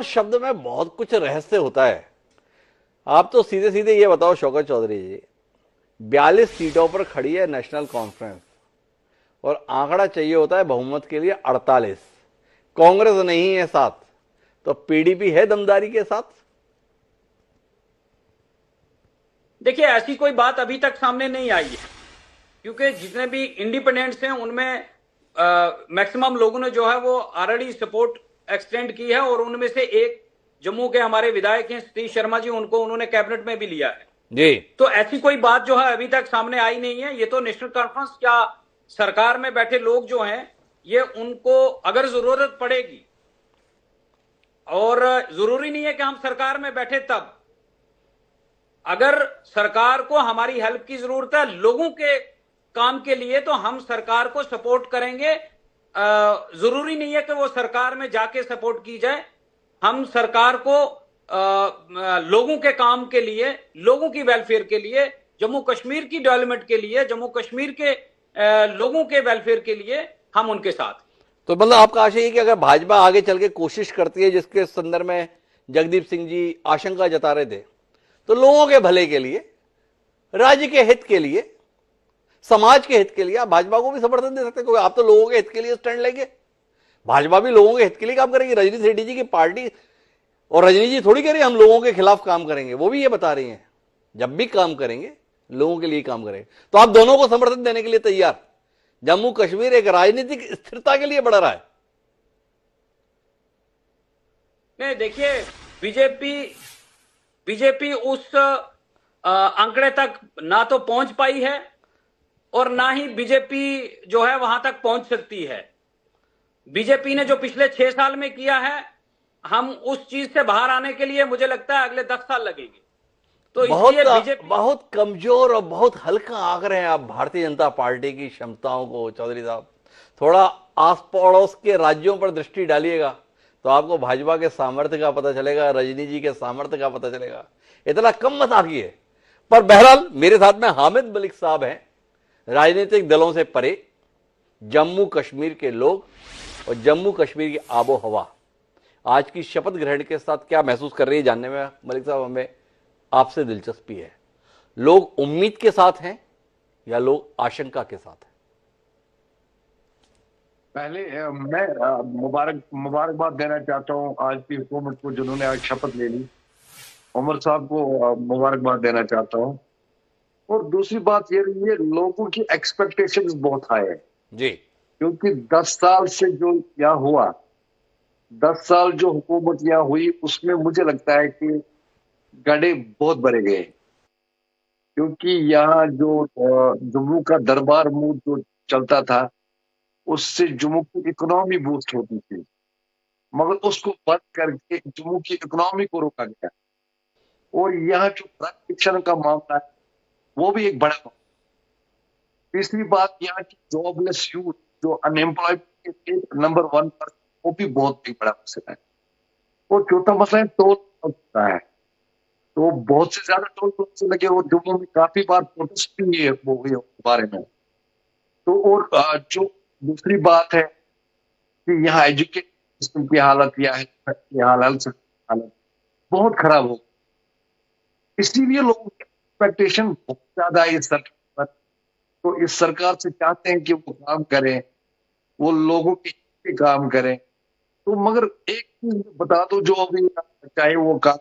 शब्द में बहुत कुछ रहस्य होता है। आप तो सीधे सीधे ये बताओ शौकत चौधरी जी, 42 सीटों पर खड़ी है नेशनल कॉन्फ्रेंस और आंकड़ा चाहिए होता है बहुमत के लिए 48। कांग्रेस नहीं है साथ, तो पीडीपी है दमदारी के साथ। देखिए, ऐसी कोई बात अभी तक सामने नहीं आई है, क्योंकि जितने भी इंडिपेंडेंट्स हैं उनमें मैक्सिमम लोगों ने जो है वो ऑलरेडी सपोर्ट एक्सटेंड की है, और उनमें से एक जम्मू के हमारे विधायक हैं सतीश शर्मा जी, उनको उन्होंने कैबिनेट में भी लिया है जी। तो ऐसी कोई बात जो है अभी तक सामने आई नहीं है। ये तो नेशनल कॉन्फ्रेंस या सरकार में बैठे लोग जो हैं, ये उनको अगर जरूरत पड़ेगी, और जरूरी नहीं है कि हम सरकार में बैठे तब, अगर सरकार को हमारी हेल्प की जरूरत है लोगों के काम के लिए, तो हम सरकार को सपोर्ट करेंगे। जरूरी नहीं है कि वो सरकार में जाके सपोर्ट की जाए। हम सरकार को लोगों के काम के लिए, लोगों की वेलफेयर के लिए, जम्मू कश्मीर की डेवलपमेंट के लिए, जम्मू कश्मीर के लोगों के वेलफेयर के लिए हम उनके साथ। तो मतलब आपका आशय है कि अगर भाजपा आगे चल के कोशिश करती है, जिसके संदर्भ में जगदीप सिंह जी आशंका जता रहे थे, तो लोगों के भले के लिए, राज्य के हित के लिए, समाज के हित के लिए आप भाजपा को भी समर्थन दे सकते हैं। आप तो लोगों के हित के लिए स्टैंड लेंगे, भाजपा भी लोगों के हित के लिए काम करेगी। रजनी सेठी जी की पार्टी, और रजनी जी थोड़ी कह रही हम लोगों के खिलाफ काम करेंगे, वो भी ये बता रही हैं जब भी काम करेंगे लोगों के लिए काम करेंगे। तो आप दोनों को समर्थन देने के लिए तैयार। जम्मू कश्मीर एक राजनीतिक स्थिरता के लिए बढ़ रहा है। नहीं, देखिए, बीजेपी बीजेपी उस आंकड़े तक ना तो पहुंच पाई है, और ना ही बीजेपी जो है वहां तक पहुंच सकती है। बीजेपी ने जो पिछले 6 साल में किया है, हम उस चीज से बाहर आने के लिए मुझे लगता है अगले 10 साल लगेंगे। तो इसलिए बीजेपी बहुत कमजोर और बहुत हल्का आंक रहे हैं आप भारतीय जनता पार्टी की क्षमताओं को। चौधरी साहब, थोड़ा आस पड़ोस के राज्यों पर दृष्टि डालिएगा तो आपको भाजपा के सामर्थ्य का पता चलेगा, रजनी जी के सामर्थ्य का पता चलेगा। इतना कम मत आंकिए। पर बहरहाल मेरे साथ में हामिद मलिक साहब हैं, राजनीतिक दलों से परे, जम्मू कश्मीर के लोग और जम्मू कश्मीर की आबो हवा आज की शपथ ग्रहण के साथ क्या महसूस कर रही है जानने में मलिक साहब हमें आपसे दिलचस्पी है। लोग उम्मीद के साथ हैं या लोग आशंका के साथ हैं? पहले मैं मुबारकबाद देना चाहता हूं आज की हुकूमत को जिन्होंने आज शपथ ले ली। उमर साहब को मुबारकबाद देना चाहता हूं। और दूसरी बात ये रही है, लोगों की एक्सपेक्टेशंस बहुत हाई है जी। क्योंकि 10 साल से जो यहाँ हुआ, 10 साल जो हुकूमत यहाँ हुई, उसमें मुझे लगता है कि गड्ढे बहुत भरे गए। क्योंकि यहाँ जो जम्मू का दरबार मूव जो चलता था, उससे जम्मू की इकोनॉमी बूस्ट होती थी, मगर उसको बंद करके जम्मू की इकोनॉमी को रोका गया। और यहाँ जो करप्शन का मामला है, वो भी एक बड़ा मामला। तीसरी बात, यहाँ की जॉबलेस यूथ जो अनएम्प्लॉयमेंट के नंबर 1 पर, वो भी बहुत एक बड़ा मसला है। और चौथा मसला है टोल होता है, तो बहुत से ज्यादा टोल टैक्स लगे और जम्मू में काफी बार प्रोटेस्ट भी हो गई उसके बारे में। तो और जो दूसरी बात है कि यहाँ एजुकेशन सिस्टम की हालत या हालत बहुत खराब हो, इसीलिए लोगों की एक्सपेक्टेशन बहुत ज्यादा है इस सरकार पर। तो इस सरकार से चाहते हैं कि वो काम करें, वो लोगों के हित में काम करें। तो मगर एक चीज बता दो, जो अभी चाहे वो कांग्रेस